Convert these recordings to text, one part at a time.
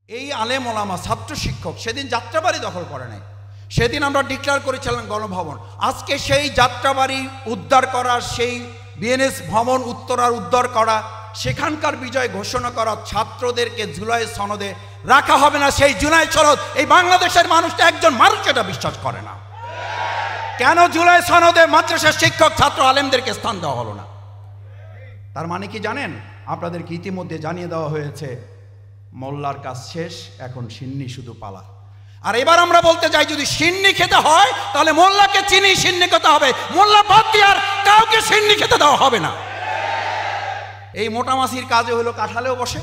এই আলেম ওলামা ছাত্র শিক্ষক সেদিন যাত্রাবাড়ি দখল করে নাই, সেদিন আমরা ডিক্লেয়ার করেছিলাম গণভবন। আজকে সেই যাত্রাবাড়ি উদ্ধার করা, সেই বিএনএস ভবন উত্তরার উদ্ধার করা, সেখানকার বিজয় ঘোষণা করা ছাত্রদেরকে জুলাই সনদে রাখা হবে না। সেই জুলাই সনদ এই বাংলাদেশের মানুষটা একজন মানুষ এটা বিশ্বাস করে না। কেন জুলাই সনদে মাদ্রাসার শিক্ষক ছাত্র আলেমদেরকে স্থান দেওয়া হলো না? তার মানে কি জানেন? আপনাদেরকে ইতিমধ্যে জানিয়ে দেওয়া হয়েছে মোল্লার কাজ শেষ, এখন সিন্নি শুধু পালা। আর এবার আমরা বলতে চাই, যদি সিন্নি খেতে হয় তাহলে মোল্লাকে চিনি সিন্নি খেতে হবে, মোল্লা বাদ দিয়ে আর কাউকে সিন্নি খেতে দেওয়া হবে না। এই মোটা মাছির কাজে হলো কাঁঠালেও বসে,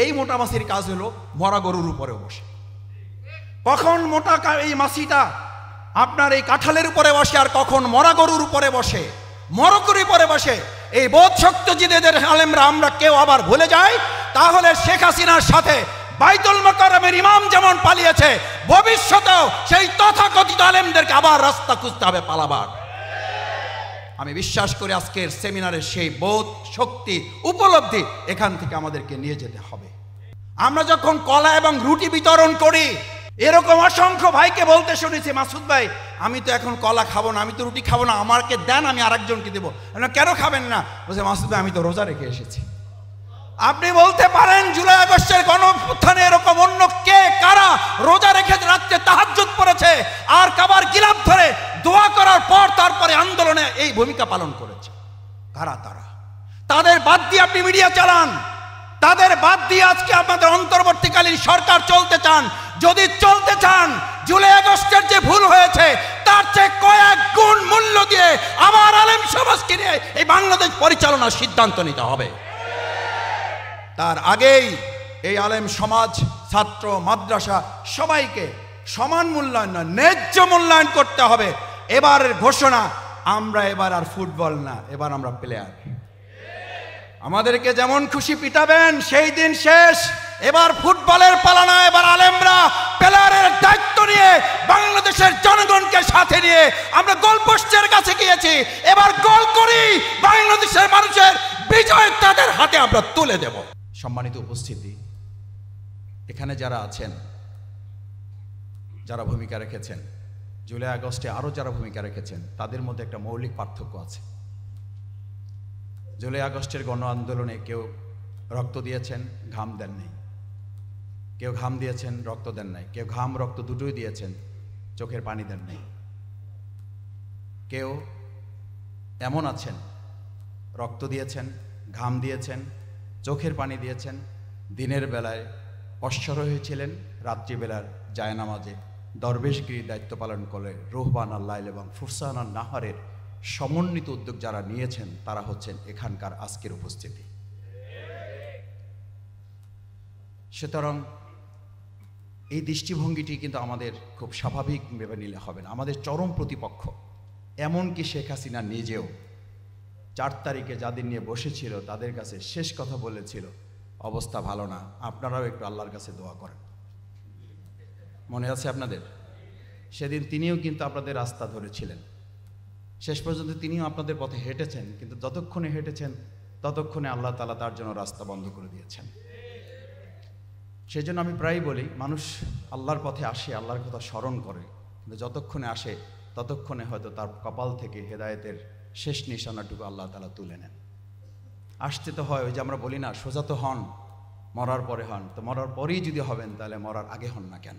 এই মোটা মাছির কাজ হলো মরা গরুর উপরেও বসে। কখন মোটা এই মাছিটা আপনার এই কাঁঠালের উপরে বসে আর কখন মরা গরুর উপরে বসে, মরগরুর উপরে বসে, এই বোধ শক্তিদের আলেমরা আমরা কেউ আবার ভুলে যাই, তাহলে শেখ হাসিনার সাথে বাইতুল মোকাররমের ইমাম যেমন পালিয়েছে, ভবিষ্যতেও সেই তথাকথিত আলেমদেরকে আবার রাস্তা খুঁজতে হবে পালাবার। আমি বিশ্বাস করি আজকের সেমিনারের সেই বোধ শক্তি উপলব্ধি এখান থেকে আমাদেরকে নিয়ে যেতে হবে। আমরা যখন কলা এবং রুটি বিতরণ করি, এরকম অসংখ্য ভাইকে বলতে শুনেছি, মাসুদ ভাই আমি তো এখন কলা খাবো না, আমি তো রুটি খাবো না, আমাকে দেন, আমি আরেকজনকে দেবো। কেন খাবেন না? বলছে মাসুদ ভাই আমি তো রোজা রেখে এসেছি। আপনি বলতে পারেন জুলাই আগস্টের গণঅভ্যুত্থানে এরকম অন্য কে কারা রোজা রেখে রাত্রে তাহাজ্জুদ পড়েছে আর কাবার গিলাফ ধরে দোয়া করার পর তারপরে আন্দোলনে এই ভূমিকা পালন করেছে? কারা তারা? তাদের বাদ দিয়ে আপনি মিডিয়া চালান, তাদের বাদ দিয়ে আজকে আপনাদের অন্তর্বর্তীকালীন সরকার চলতে চান। যদি চলতে চান, জুলাই আগস্টের যে ভুল হয়েছে তার চেয়ে কয়েক গুণ মূল্য দিয়ে আবার আলেম সমাজকে নিয়ে এই বাংলাদেশ পরিচালনার সিদ্ধান্ত নিতে হবে। তার আগেই এই আলেম সমাজ, ছাত্র, মাদ্রাসা সবাইকে সমান মূল্যায়ন, ন্যায্য মূল্যায়ন করতে হবে। এবারের ঘোষণা, আমরা এবার আর ফুটবল না, এবার আমরা প্লেয়ার। আমাদেরকে যেমন খুশি পিটাবেন সেই দিন শেষ। এবার ফুটবলের পালা না, এবার আলেমরা প্লেয়ারের দায়িত্ব নিয়ে বাংলাদেশের জনগণকে সাথে নিয়ে আমরা গোলপোস্টের কাছে গিয়েছি। এবার গোল করি, বাংলাদেশের মানুষের বিজয় তাদের হাতে আমরা তুলে দেব। সম্মানিত উপস্থিতি, এখানে যারা আছেন, যারা ভূমিকা রেখেছেন জুলাই আগস্টে, আরো যারা ভূমিকা রেখেছেন, তাদের মধ্যে একটা মৌলিক পার্থক্য আছে। জুলাই আগস্টের গণ আন্দোলনে কেউ রক্ত দিয়েছেন, ঘাম দেন নাই। কেউ ঘাম দিয়েছেন, রক্ত দেন নাই। কেউ ঘাম রক্ত দুটোই দিয়েছেন, চোখের পানি দেন নাই। কেউ এমন আছেন, রক্ত দিয়েছেন, ঘাম দিয়েছেন, চোখের পানি দিয়েছেন, দিনের বেলায় অশ্বর হয়েছিলেন, রাত্রিবেলার জায়নামাজে দরবেশগিরির দায়িত্ব পালন করে রুহবান আল্লাইল এবং ফুরসান আন নাহারের সমন্বিত উদ্যোগ যারা নিয়েছেন তারা হচ্ছেন এখানকার আজকের উপস্থিতি। সুতরাং এই দৃষ্টিভঙ্গিটি কিন্তু আমাদের খুব স্বাভাবিক ভেবে নিলে হবে না। আমাদের চরম প্রতিপক্ষ, এমনকি শেখ হাসিনা নিজেও 4 তারিখে যাদের নিয়ে বসেছিল তাদের কাছে শেষ কথা বলেছিল, অবস্থা ভালো না, আপনারাও একটু আল্লাহর কাছে দোয়া করেন। মনে আছে আপনাদের? সেদিন তিনিও কিন্তু আপনাদের রাস্তা ধরেছিলেন, শেষ পর্যন্ত তিনিও আপনাদের পথে হেঁটেছেন, কিন্তু যতক্ষণে হেঁটেছেন ততক্ষণে আল্লাহ তাআলা তার জন্য রাস্তা বন্ধ করে দিয়েছেন। সেই জন্য আমি প্রায়ই বলি, মানুষ আল্লাহর পথে আসে, আল্লাহর কথা স্মরণ করে, কিন্তু যতক্ষণে আসে ততক্ষণে হয়তো তার কপাল থেকে হেদায়েতের শেষ নিশানাটুকু আল্লাহ তাআলা তুলে নেন। আসতে তো হয়, ওই যে আমরা বলি না, সোজা তো হন, মরার পরে হন। তো মরার পরেই যদি হবেন তাহলে মরার আগে হন না কেন?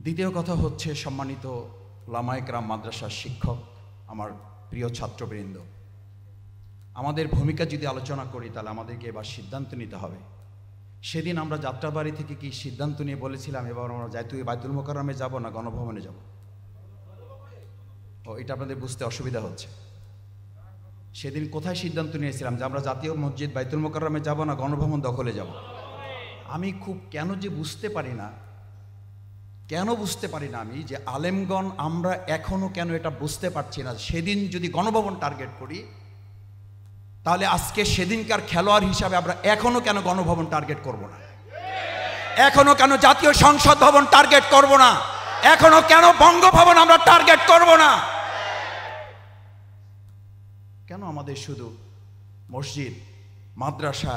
দ্বিতীয় কথা হচ্ছে, সম্মানিত উলামায়ে কেরাম, মাদ্রাসার শিক্ষক, আমার প্রিয় ছাত্রবৃন্দ, আমাদের ভূমিকা যদি আলোচনা করি তাহলে আমাদেরকে এবার সিদ্ধান্ত নিতে হবে। সেদিন আমরা যাত্রাবাড়ি থেকে কি সিদ্ধান্ত নিয়ে বলেছিলাম এবার আমরা বাইতুল মোকাররমে যাব না গণভবনে যাব? ও, এটা আপনাদের বুঝতে অসুবিধা হচ্ছে। সেদিন কোথায় সিদ্ধান্ত নিয়েছিলাম যে আমরা জাতীয় মসজিদ বাইতুল মোকাররমে যাব না গণভবন দখলে যাব? আমি খুব কেন বুঝতে পারি না আমি যে আলেমগণ আমরা এখনো কেন এটা বুঝতে পারছি না। সেদিন যদি গণভবন টার্গেট করি তাহলে আজকে সেদিনকার খেলোয়াড় হিসাবে আমরা এখনো কেন গণভবন টার্গেট করব না? এখনো কেন জাতীয় সংসদ ভবন টার্গেট করব না? এখনো কেন বঙ্গভবন আমরা টার্গেট করব না? কেন আমাদের শুধু মসজিদ, মাদ্রাসা,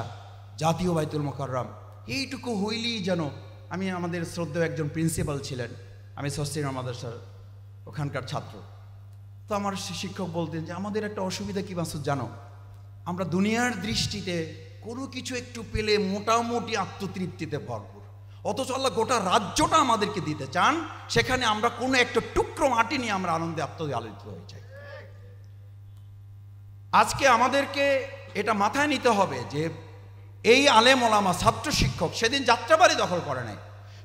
জাতীয় বাইতুল মোকাররম এইটুকু হইলেই যেন আমি আমাদের শ্রদ্ধেয় একজন প্রিন্সিপাল ছিলেন, আমি সস্তিনা মাদ্রাসার ওখানকার ছাত্র। তো আমার শিক্ষক বলতেন যে আমাদের একটা অসুবিধা কি মাসুদ জানো, আমরা দুনিয়ার দৃষ্টিতে কোনো কিছু একটু পেলে মোটামুটি আত্মতৃপ্তিতে ভরপুর, অথচ আল্লাহ গোটা রাজ্যটা আমাদেরকে দিতে চান, সেখানে আমরা কোনো একটা টুকরো মাটি নিয়ে আমরা আনন্দে আত্মআলোচিত হয়ে যাই। আজকে আমাদেরকে এটা মাথায় নিতে হবে যে এই আলেম ওলামা ছাত্র শিক্ষক সেদিন যাত্রাবাড়ি দখল করে নাই,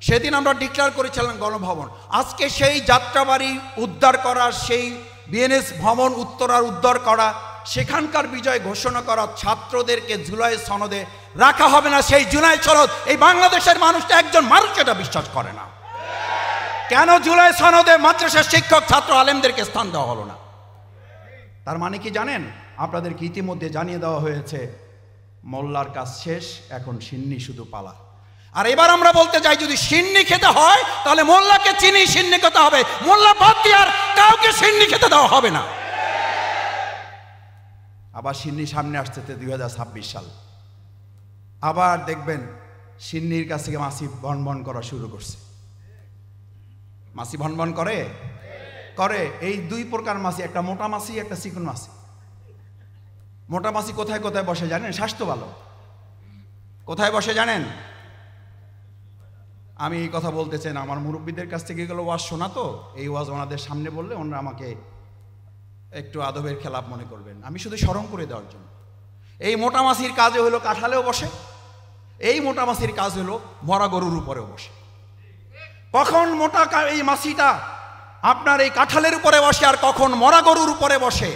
সেদিন আমরা ডিক্লেয়ার করেছিলাম গণভবন। আজকে সেই যাত্রাবাড়ি উদ্ধার করা, সেই বিএনএস ভবন উত্তরার উদ্ধার করা, সেখানকার বিজয় ঘোষণা করা, ছাত্রদেরকে জুলাই সনদে রাখা হবে না। সেই জুলাই সনদ এই বাংলাদেশের মানুষটা একজন মানুষ এটা বিশ্বাস করে না। কেন জুলাই সনদে মাদ্রাসার শিক্ষক ছাত্র আলেমদেরকে স্থান দেওয়া হলো না? তার মানে কি জানেন? আপনাদেরকে ইতিমধ্যে জানিয়ে দেওয়া হয়েছে মোল্লার কাজ শেষ, এখন সিন্নি শুধু পালা। আর এবার আমরা বলতে চাই যদি সিন্নি খেতে হয় তাহলে মোল্লাকে চিনি সিন্নি খেতে হবে, মোল্লা বাদ দিয়ে আর কাউকে সিন্নি খেতে দেওয়া হবে না। আবার সিন্নি সামনে আসছে 2026 সাল, আবার দেখবেন সিন্নির কাছ থেকে মাসি ভনভন করা শুরু করছে। মাসি ভনভন করে করে এই দুই প্রকার মাসি, একটা মোটা মাসি, একটা চিকন মাসি। মোটা মাসি কোথায় কোথায় বসে জানেন? স্বাস্থ্য ভালো কোথায় বসে জানেন? আমি এই কথা বলতে চাই না, আমার মুরব্বীদের কাছ থেকে এগুলো ওয়াজ শোনা, তো এই ওয়াজ ওনাদের সামনে বললে ওনারা আমাকে একটু আদবের খেলাপ মনে করবেন। আমি শুধু স্মরণ করে দেওয়ার জন্য। এই মোটা মাছির কাজে হলো কাঁঠালেও বসে, এই মোটা মাছির কাজ হলো মরা গরুর উপরেও বসে। কখন মোটা এই মাছিটা আপনার এই কাঁঠালের উপরে বসে আর কখন মরা গরুর উপরে বসে,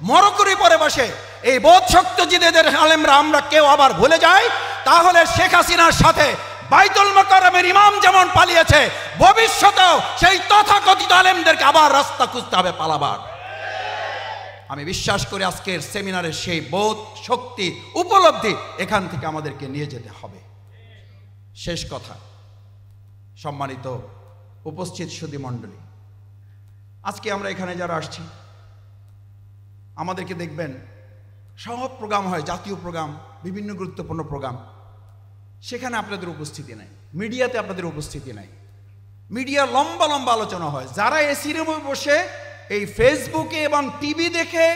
মরগরুর উপরে বসে, এই বোধ শক্তিদের আলেমরা আমরা কেউ আবার ভুলে যাই, তাহলে শেখ হাসিনার সাথে বাইতুল মোকাররমের ইমাম যেমন পালিয়েছে, ভবিষ্যতেও সেই তথাকথিত আলেমদেরকে আবার রাস্তা খুঁজতে হবে পালাবার। আমি বিশ্বাস করি আজকের সেমিনারের সেই বোধ শক্তি উপলব্ধি এখান থেকে আমাদেরকে নিয়ে যেতে হবে। শেষ কথা, সম্মানিত উপস্থিত সুধী মণ্ডলী, আজকে আমরা এখানে যারা আসছি আমাদেরকে দেখবেন সব প্রোগ্রাম হয়, জাতীয় প্রোগ্রাম, বিভিন্ন গুরুত্বপূর্ণ প্রোগ্রাম, সেখানে আপনাদের উপস্থিতি নাই, মিডিয়াতে আপনাদের উপস্থিতি নাই। মিডিয়া লম্বা লম্বা আলোচনা হয়, যারা এসি রুমে বসে এই ফেসবুকে এবং টিভি দেখে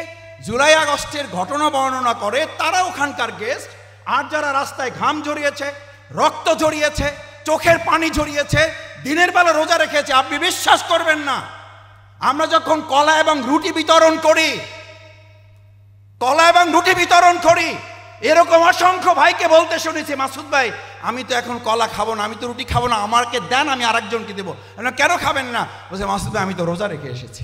জুলাই আগস্টের ঘটনা বর্ণনা করে তারা ওখানকার গেস্ট, আর যারা রাস্তায় ঘাম ঝরিয়েছে, রক্ত ঝরিয়েছে, চোখের পানি ঝরিয়েছে, দিনের বেলা রোজা রেখেছে, আপনি বিশ্বাস করবেন না, আমরা যখন কলা এবং রুটি বিতরণ করি, এরকম অসংখ্য ভাইকে বলতে শুনেছি, মাসুদ ভাই আমি তো এখন কলা খাবো না, আমি তো রুটি খাবো না, আমাকে দেন, আমি আরেকজনকে দেবো। কেন খাবেন না? বলছে মাসুদ ভাই আমি তো রোজা রেখে এসেছি।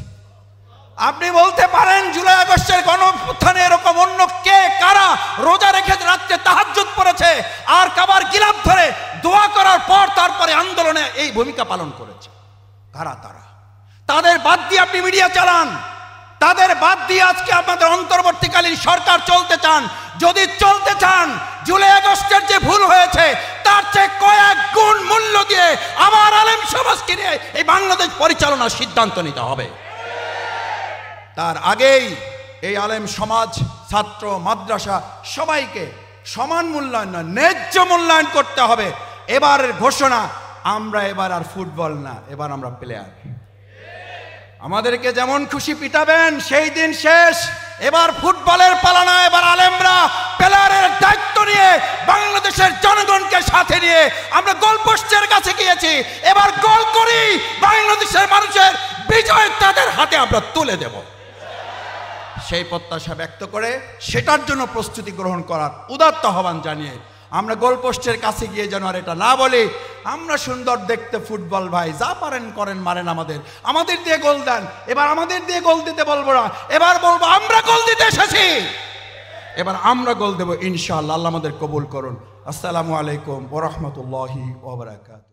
আপনি বলতে পারেন জুলাই আগস্টের গণঅভ্যুত্থানে এরকম অন্য কে কারা রোজা রেখে রাত্রে তাহাজ্জুদ পড়েছে আর কাবার গিলাফ ধরে দোয়া করার পর তারপরে আন্দোলনে এই ভূমিকা পালন করেছে? কারা তারা? তাদের বাদ দিয়ে আপনি মিডিয়া চালান, তাদের বাদ দিয়ে আজকে আপনাদের অন্তর্বর্তীকালীন সরকার চলতে চান। যদি চলতে চান, জুলাই আগস্টের যে ভুল হয়েছে তার চেয়ে কয়েক গুণ মূল্য দিয়ে আবার আলেম সমাজকে নিয়ে এই বাংলাদেশ পরিচালনার সিদ্ধান্ত নিতে হবে। তার আগেই এই আলেম সমাজ, ছাত্র, মাদ্রাসা সবাইকে সমান মূল্যায়ন নয়, ন্যায্য মূল্যায়ন করতে হবে। এবারের ঘোষণা, আমরা এবার আর ফুটবল না, এবার আমরা প্লেয়ার। আমাদেরকে যেমন খুশি পিটাবেন, সেই দিন শেষ। এবার ফুটবলের পালা না, এবার আলেমরা প্লেয়ারের দায়িত্ব নিয়ে বাংলাদেশের জনগণকে সাথে নিয়ে আমরা গোলপোস্টের কাছে গিয়েছি, এবার গোল করি, বাংলাদেশের মানুষের বিজয় তাদের হাতে আমরা তুলে দেব। সেই প্রত্যাশা ব্যক্ত করে সেটার জন্য প্রস্তুতি গ্রহণ করার উদাত্ত আহ্বান জানিয়ে আমরা গোলপোস্টের কাছে গিয়ে যেন আর এটা না বলি আমরা সুন্দর দেখতে ফুটবল ভাই, যা পারেন করেন, মারেন আমাদের দিয়ে গোল দেন। এবার আমাদের দিয়ে গোল দিতে বলবো না, এবার বলবো আমরা গোল দিতে এসেছি, এবার আমরা গোল দেবো ইনশাআল্লাহ। আল্লাহ আমাদের কবুল করুন। আসসালামু আলাইকুম ওয়া রাহমাতুল্লাহি ওয়া বারাকাতুহু।